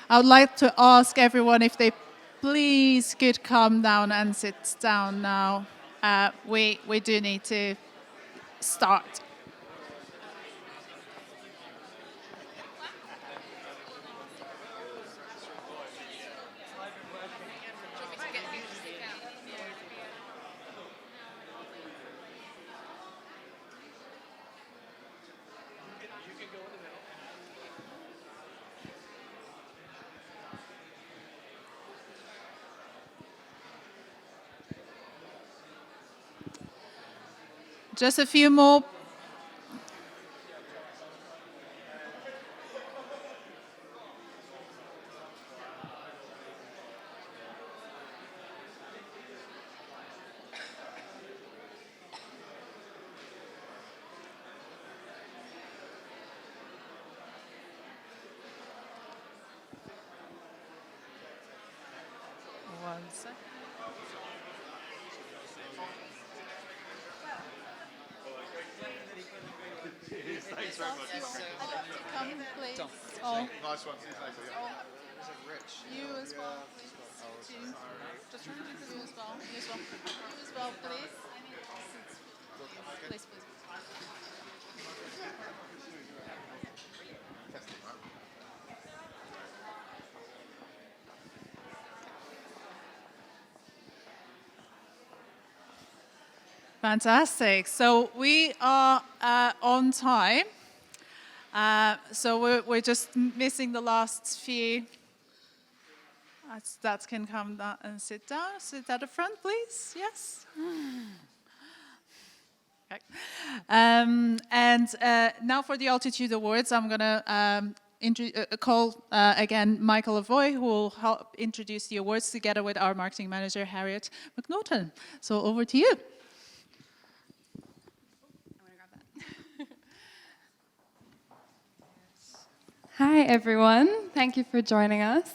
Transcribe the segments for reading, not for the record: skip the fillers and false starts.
I would like to ask everyone if they please could come down and sit down now. We do need to start. Just a few more. One second. Thanks very much. Come, please. Oh, Nice one. Thank you. you as well, please. You. Just trying to do you as well. You as well. You as well, please. Please, please. Fantastic. So we are on time. So we're just missing the last few. That can come down and sit down. Sit at the front, please. Yes. Okay. And now for the Altitude Awards, I'm going to call again Michael Avoy, who will help introduce the awards together with our marketing manager, Harriet McNaughton. So over to you. Hi, everyone. Thank you for joining us,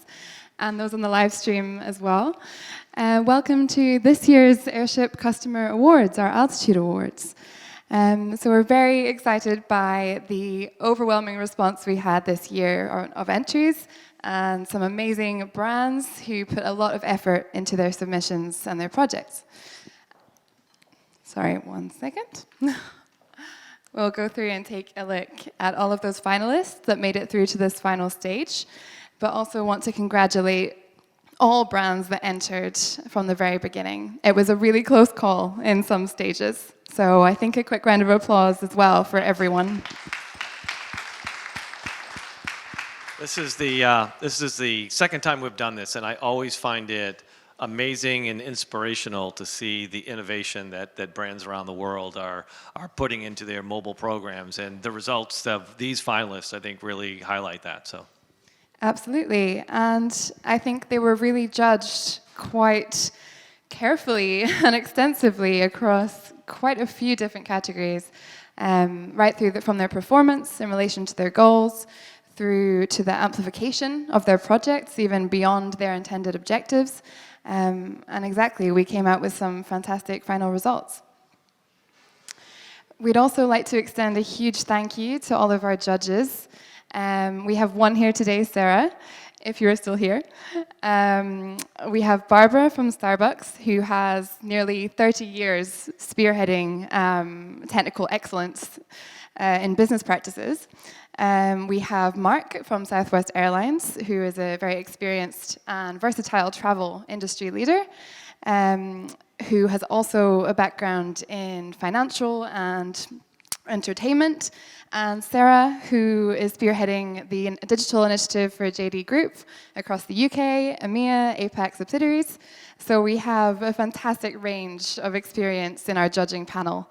and those on the live stream as well. Welcome to this year's Airship Customer Awards, our Altitude Awards. So we're very excited by the overwhelming response we had this year of entries and some amazing brands who put a lot of effort into their submissions and their projects. Sorry, one second. We'll go through and take a look at all of those finalists that made it through to this final stage, but also want to congratulate all brands that entered from the very beginning. It was a really close call in some stages, so I think a quick round of applause as well for everyone. This is the second time we've done this, and I always find it amazing and inspirational to see the innovation that brands around the world are putting into their mobile programs, and the results of these finalists, I think, really highlight that. So, absolutely, and I think they were really judged quite carefully and extensively across quite a few different categories, right through from their performance in relation to their goals, through to the amplification of their projects, even beyond their intended objectives. And exactly, we came out with some fantastic final results. We'd also like to extend a huge thank you to all of our judges. We have one here today, Sarah, if you're still here. We have Barbara from Starbucks, who has nearly 30 years spearheading technical excellence in business practices. We have Mark from Southwest Airlines, who is a very experienced and versatile travel industry leader, who has also a background in financial and entertainment. And Sarah, who is spearheading the digital initiative for JD Group across the UK, EMEA, APAC subsidiaries. So we have a fantastic range of experience in our judging panel,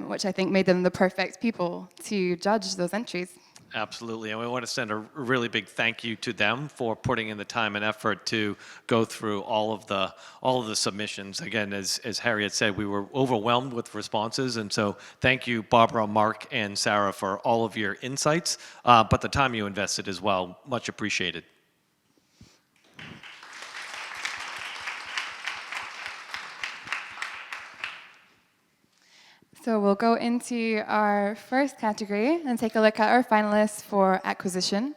which I think made them the perfect people to judge those entries. absolutely, and we want to send a really big thank you to them for putting in the time and effort to go through all of the submissions. Again, as Harriet said, we were overwhelmed with responses, and so thank you, Barbara, Mark, and Sarah, for all of your insights, but the time you invested as well, much appreciated. So we'll go into our first category and take a look at our finalists for acquisition.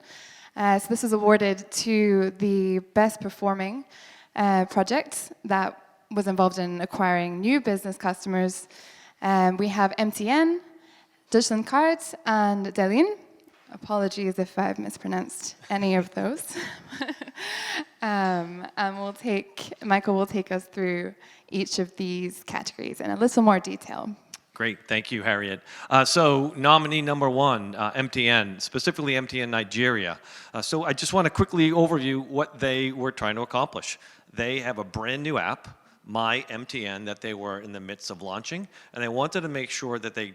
So this was awarded to the best performing project that was involved in acquiring new business customers. We have MTN, Deutschland Cards, and Delin. Apologies if I've mispronounced any of those. And Michael will take us through each of these categories in a little more detail. Great, thank you, Harriet. So nominee number one, MTN, specifically MTN Nigeria. So I just want to quickly overview what they were trying to accomplish. They have a brand new app, My MTN, that they were in the midst of launching, and they wanted to make sure that they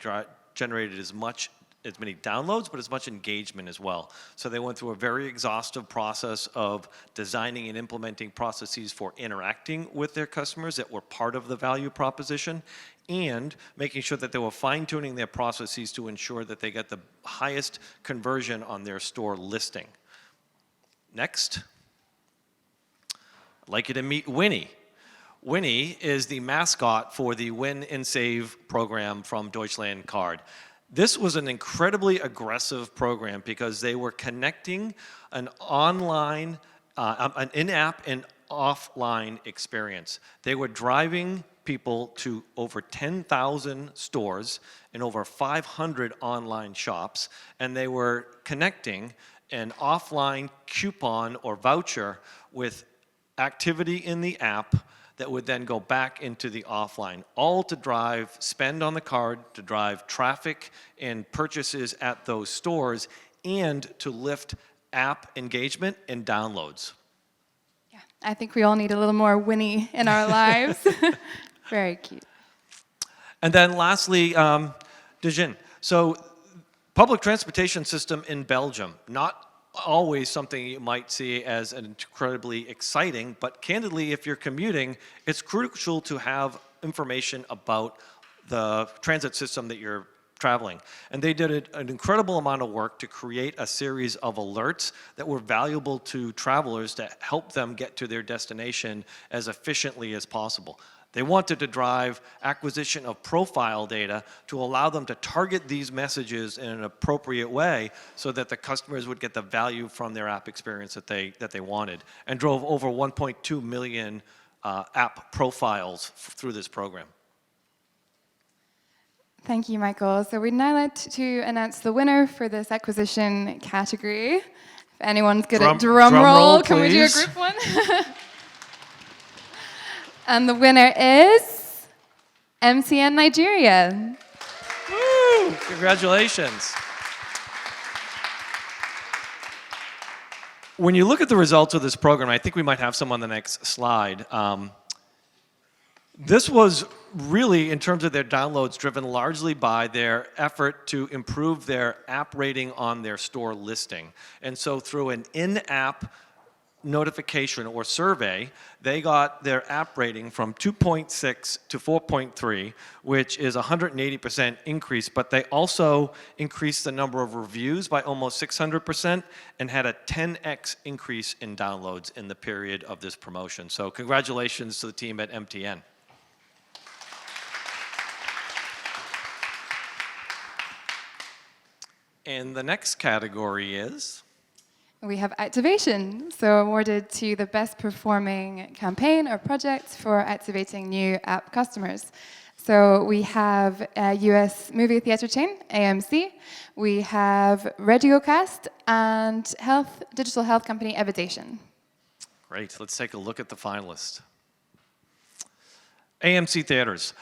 generated as many downloads, but as much engagement as well. So they went through a very exhaustive process of designing and implementing processes for interacting with their customers that were part of the value proposition, and making sure that they were fine-tuning their processes to ensure that they get the highest conversion on their store listing. Next, I'd like you to meet Winnie. Winnie is the mascot for the Win and Save program from Deutschland Card. This was an incredibly aggressive program because they were connecting an online, an in-app and offline experience. They were driving people to over 10,000 stores and over 500 online shops, and they were connecting an offline coupon or voucher with activity in the app that would then go back into the offline, all to drive spend on the card, to drive traffic and purchases at those stores, and to lift app engagement and downloads. Yeah, I think we all need a little more Winnie in our lives. Very cute. And then lastly, Dijin. So public transportation system in Belgium, not always something you might see as incredibly exciting, but candidly, if you're commuting, it's crucial to have information about the transit system that you're traveling. And they did an incredible amount of work to create a series of alerts that were valuable to travelers to help them get to their destination as efficiently as possible. They wanted to drive acquisition of profile data to allow them to target these messages in an appropriate way so that the customers would get the value from their app experience that they wanted, and drove over 1.2 million app profiles through this program. Thank you, Michael. So we'd now like to announce the winner for this acquisition category. If anyone's good at drum roll, can we do a group one? And the winner is MTN Nigeria. Woo! Congratulations. When you look at the results of this program, I think we might have some on the next slide. This was really, in terms of their downloads, driven largely by their effort to improve their app rating on their store listing. And so through an in-app notification or survey, they got their app rating from 2.6 to 4.3, which is a 180% increase, but they also increased the number of reviews by almost 600% and had a 10x increase in downloads in the period of this promotion. So congratulations to the team at MTN. And the next category is? We have activation, so awarded to the best performing campaign or project for activating new app customers. So we have a US movie theater chain, AMC. We have RadioCast and digital health company Evidation. Great, let's take a look at the finalists. AMC Theaters.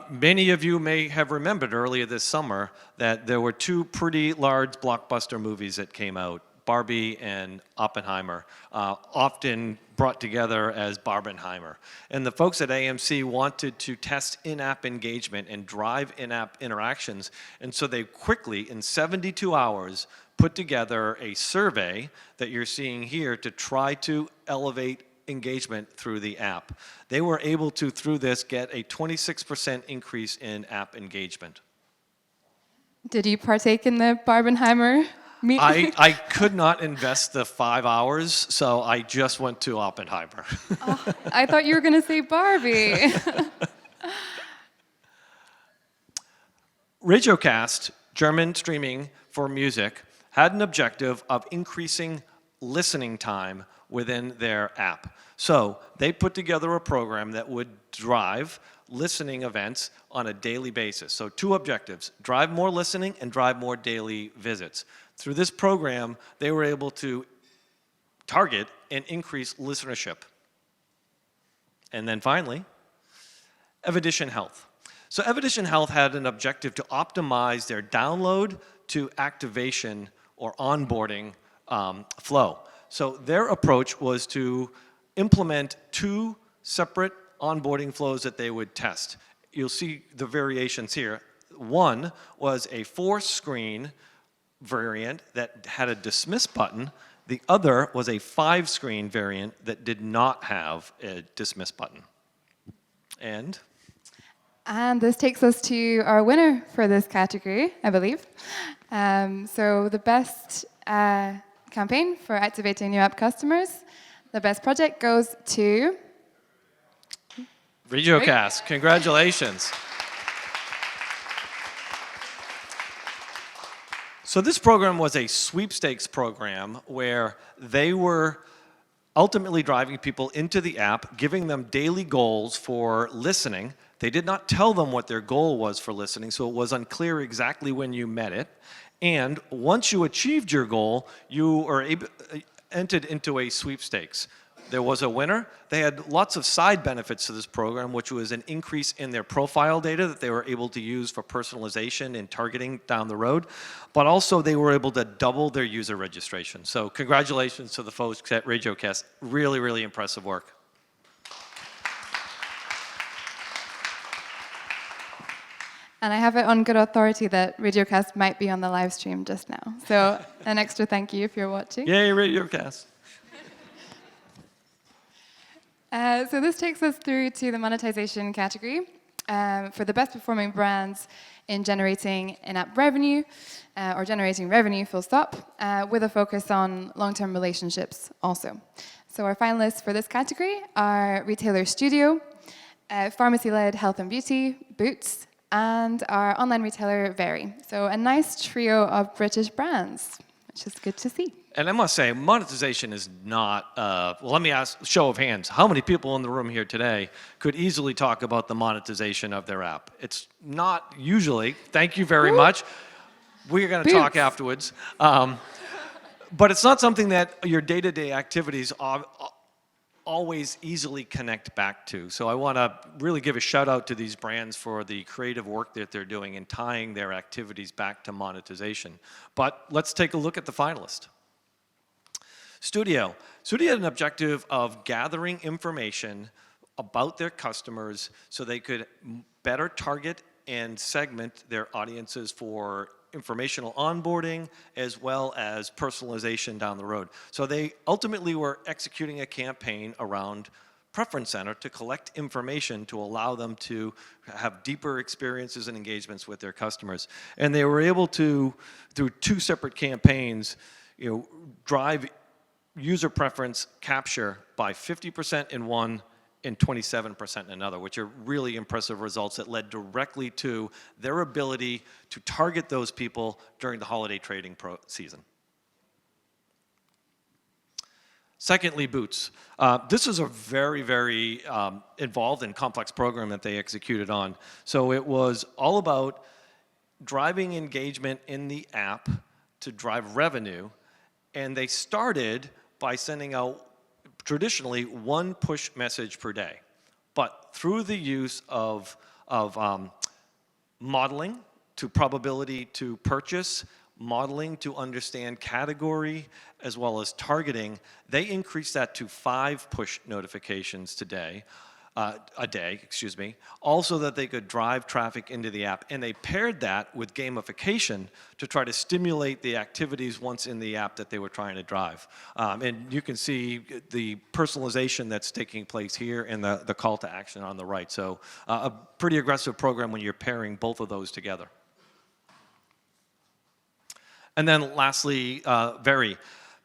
Many of you may have remembered earlier this summer that there were two pretty large blockbuster movies that came out, Barbie and Oppenheimer, often brought together as Barbenheimer. And the folks at AMC wanted to test in-app engagement and drive in-app interactions, and so they quickly, in 72 hours, put together a survey that you're seeing here to try to elevate engagement through the app. They were able to, through this, get a 26% increase in app engagement. Did you partake in the Barbenheimer meet? I could not invest the 5 hours, so I just went to Oppenheimer. Oh, I thought you were going to say Barbie. RadioCast, German streaming for music, had an objective of increasing listening time within their app. So they put together a program that would drive listening events on a daily basis. So two objectives: drive more listening and drive more daily visits. Through this program, they were able to target and increase listenership. And then finally, Evidition Health. So Evidition Health had an objective to optimize their download to activation or onboarding flow. So their approach was to implement two separate onboarding flows that they would test. You'll see the variations here. One was a 4-screen variant that had a dismiss button. The other was a 5-screen variant that did not have a dismiss button. And this takes us to our winner for this category, I believe. So the best campaign for activating new app customers, the best project goes to RegioCast. Congratulations. So this program was a sweepstakes program where they were ultimately driving people into the app, giving them daily goals for listening. They did not tell them what their goal was for listening, so it was unclear exactly when you met it. And once you achieved your goal, you were entered into a sweepstakes. There was a winner. They had lots of side benefits to this program, which was an increase in their profile data that they were able to use for personalization and targeting down the road. But also they were able to double their user registration. So congratulations to the folks at RegioCast. Really, really impressive work. And I have it on good authority that RadioCast might be on the live stream just now. So an extra thank you if you're watching. Yay, RegioCast. So this takes us through to the monetization category for the best performing brands in generating in-app revenue or generating revenue full stop with a focus on long-term relationships also. So our finalists for this category are Retailer Studio, pharmacy-led health and beauty, Boots, and our online retailer, Very. So a nice trio of British brands, which is good to see. And I must say, monetization is not, well, let me ask, show of hands, how many people in the room here today could easily talk about the monetization of their app? It's not usually. Thank you very much. We're going to talk afterwards. But it's not something that your day-to-day activities always easily connect back to. So I want to really give a shout out to these brands for the creative work that they're doing in tying their activities back to monetization. But let's take a look at the finalist. Studio had an objective of gathering information about their customers so they could better target and segment their audiences for informational onboarding as well as personalization down the road. So they ultimately were executing a campaign around Preference Center to collect information to allow them to have deeper experiences and engagements with their customers. And they were able to, through two separate campaigns, drive user preference capture by 50% in one and 27% in another, which are really impressive results that led directly to their ability to target those people during the holiday trading season. Secondly, Boots. This is a very, very involved and complex program that they executed on. So it was all about driving engagement in the app to drive revenue, and they started by sending out traditionally one push message per day. But through the use of modeling to probability to purchase, modeling to understand category, as well as targeting, they increased that to 5 push notifications a day, also that they could drive traffic into the app. And they paired that with gamification to try to stimulate the activities once in the app that they were trying to drive. And you can see the personalization that's taking place here and the call to action on the right. So a pretty aggressive program when you're pairing both of those together. And then lastly, Very.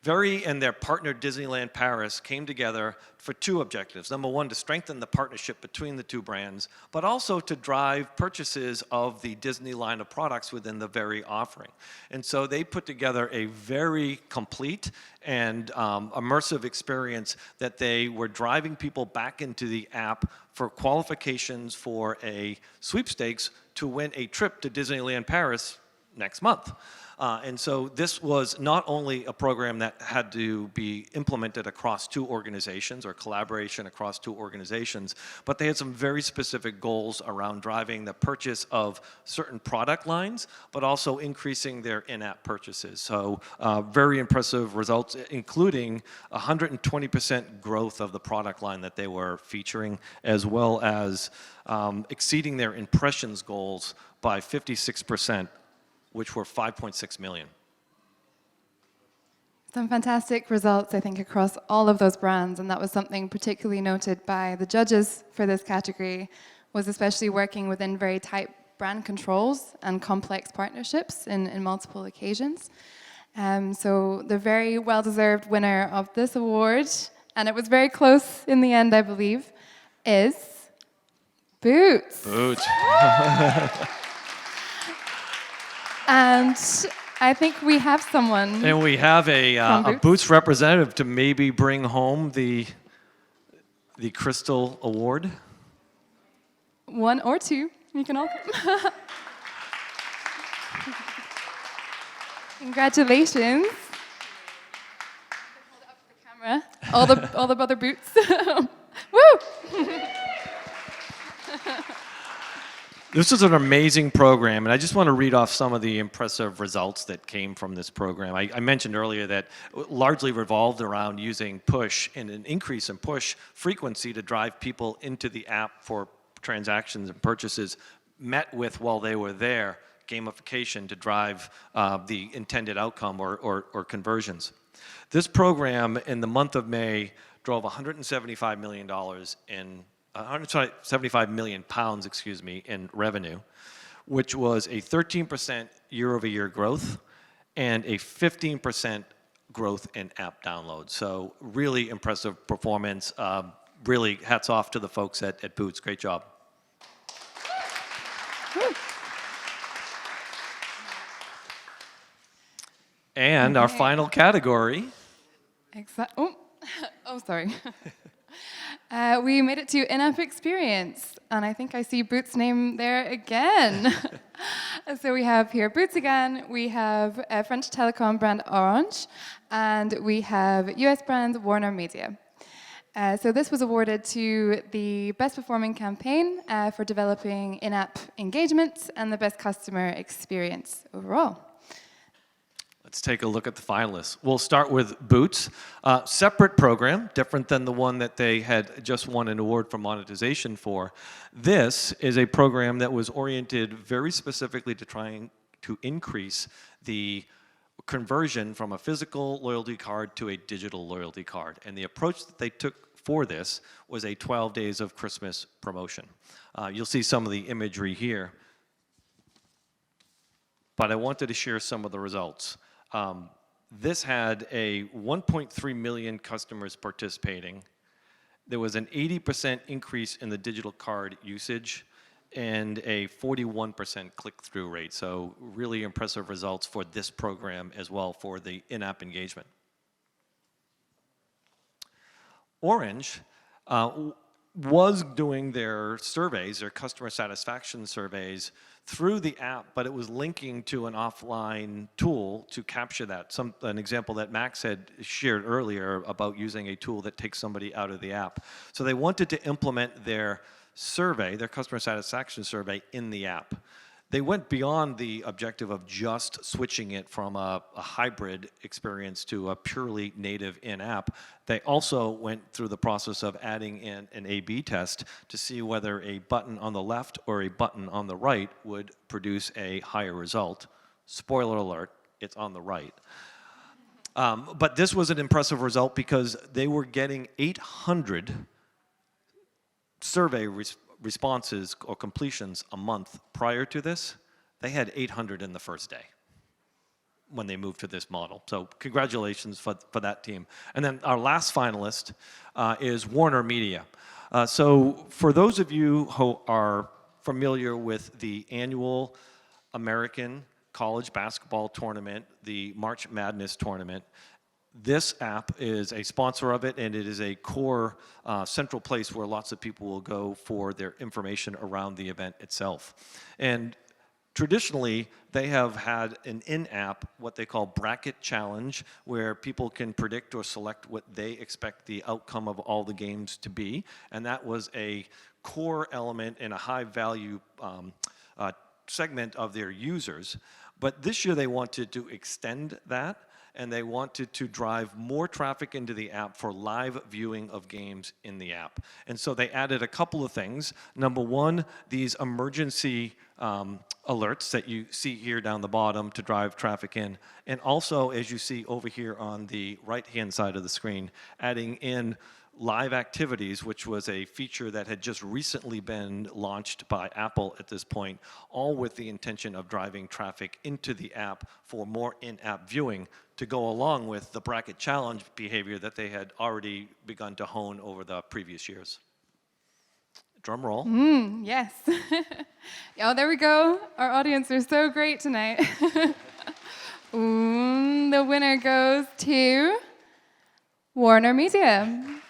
Very and their partner Disneyland Paris came together for two objectives. Number one, to strengthen the partnership between the two brands, but also to drive purchases of the Disney line of products within the very offering. And so they put together a very complete and immersive experience that they were driving people back into the app for qualifications for a sweepstakes to win a trip to Disneyland Paris next month. And so this was not only a program that had to be implemented across two organizations or collaboration across two organizations, but they had some very specific goals around driving the purchase of certain product lines, but also increasing their in-app purchases. So very impressive results, including 120% growth of the product line that they were featuring, as well as exceeding their impressions goals by 56%, which were 5.6 million. Some fantastic results, I think, across all of those brands, and that was something particularly noted by the judges for this category, was especially working within very tight brand controls and complex partnerships in multiple occasions. So the very well-deserved winner of this award, and it was very close in the end, I believe, is Boots. Boots. And I think we have someone. And we have a Boots representative to maybe bring home the Crystal Award. One or two. You can all come. Congratulations. Hold it up to the camera. All the other Boots. Woo! This is an amazing program, and I just want to read off some of the impressive results that came from this program. I mentioned earlier that largely revolved around using push and an increase in push frequency to drive people into the app for transactions and purchases, met with, while they were there, gamification to drive the intended outcome or conversions. This program in the month of May drove $175 million in 175 million pounds, in revenue, which was a 13% year-over-year growth and a 15% growth in app downloads. So really impressive performance. Really hats off to the folks at Boots. Great job. And our final category. Oh, sorry. We made it to in-app experience, and I think I see Boots' name there again. So we have here Boots again, we have French telecom brand Orange, and we have US brand Warner Media. So this was awarded to the best performing campaign for developing in-app engagement and the best customer experience overall. Let's take a look at the finalists. We'll start with Boots. Separate program, different than the one that they had just won an award for monetization for. This is a program that was oriented very specifically to trying to increase the conversion from a physical loyalty card to a digital loyalty card. And the approach that they took for this was a 12 Days of Christmas promotion. You'll see some of the imagery here, but I wanted to share some of the results. This had a 1.3 million customers participating. There was an 80% increase in the digital card usage and a 41% click-through rate. So really impressive results for this program as well for the in-app engagement. Orange was doing their surveys, their customer satisfaction surveys, through the app, but it was linking to an offline tool to capture that. An example that Max had shared earlier about using a tool that takes somebody out of the app. So they wanted to implement their survey, their customer satisfaction survey, in the app. They went beyond the objective of just switching it from a hybrid experience to a purely native in-app. They also went through the process of adding in an A/B test to see whether a button on the left or a button on the right would produce a higher result. Spoiler alert, it's on the right. But this was an impressive result because they were getting 800 survey responses or completions a month. Prior to this, they had 800 in the first day. when they moved to this model. So congratulations for that team. And then our last finalist is Warner Media. So for those of you who are familiar with the annual American College Basketball Tournament, the March Madness Tournament, this app is a sponsor of it, and it is a core central place where lots of people will go for their information around the event itself. And traditionally, they have had an in-app, what they call bracket challenge, where people can predict or select what they expect the outcome of all the games to be. And that was a core element and a high-value segment of their users. But this year, they wanted to extend that, and they wanted to drive more traffic into the app for live viewing of games in the app. And so they added a couple of things. Number one, these emergency alerts that you see here down the bottom to drive traffic in. And also, as you see over here on the right-hand side of the screen, adding in live activities, which was a feature that had just recently been launched by Apple at this point, all with the intention of driving traffic into the app for more in-app viewing to go along with the bracket challenge behavior that they had already begun to hone over the previous years. Drum roll. Yes. Oh, there we go. Our audience are so great tonight. The winner goes to Warner Media.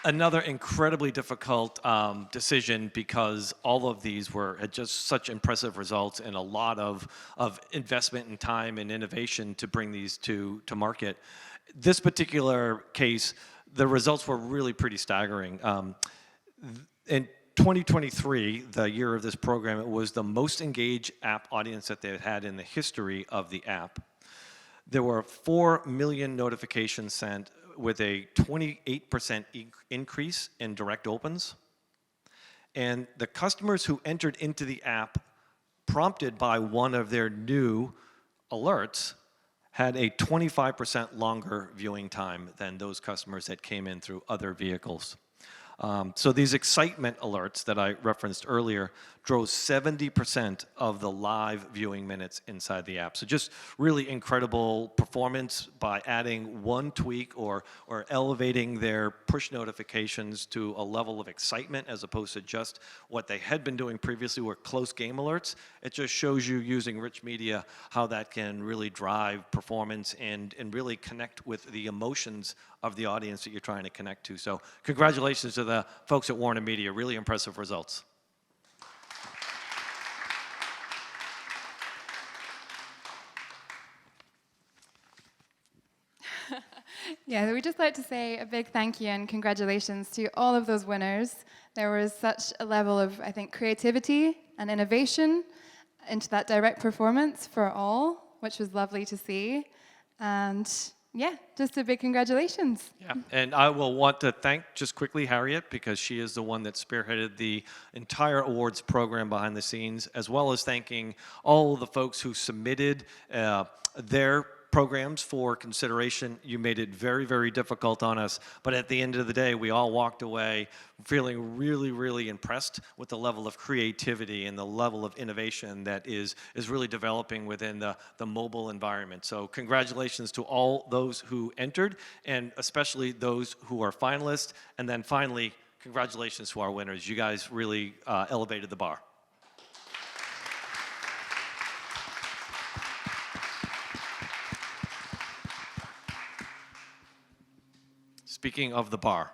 Another incredibly difficult decision, because all of these had just such impressive results and a lot of investment and time and innovation to bring these to market. This particular case, the results were really pretty staggering. In 2023, the year of this program, it was the most engaged app audience that they've had in the history of the app. There were 4 million notifications sent, with a 28% increase in direct opens. And the customers who entered into the app, prompted by one of their new alerts, had a 25% longer viewing time than those customers that came in through other vehicles. So these excitement alerts that I referenced earlier drove 70% of the live viewing minutes inside the app. So just really incredible performance by adding one tweak or elevating their push notifications to a level of excitement as opposed to just what they had been doing previously were close game alerts. It just shows you, using rich media, how that can really drive performance and really connect with the emotions of the audience that you're trying to connect to. So congratulations to the folks at Warner Media. Really impressive results. Yeah, we'd just like to say a big thank you and congratulations to all of those winners. There was such a level of, I think, creativity and innovation into that direct performance for all, which was lovely to see. And yeah, just a big congratulations. Yeah, and I will want to thank just quickly Harriet, because she is the one that spearheaded the entire awards program behind the scenes, as well as thanking all of the folks who submitted their programs for consideration. You made it very, very difficult on us, but at the end of the day, we all walked away feeling really, really impressed with the level of creativity and the level of innovation that is really developing within the mobile environment. So congratulations to all those who entered, and especially those who are finalists. And then finally, congratulations to our winners. You guys really elevated the bar. Speaking of the bar,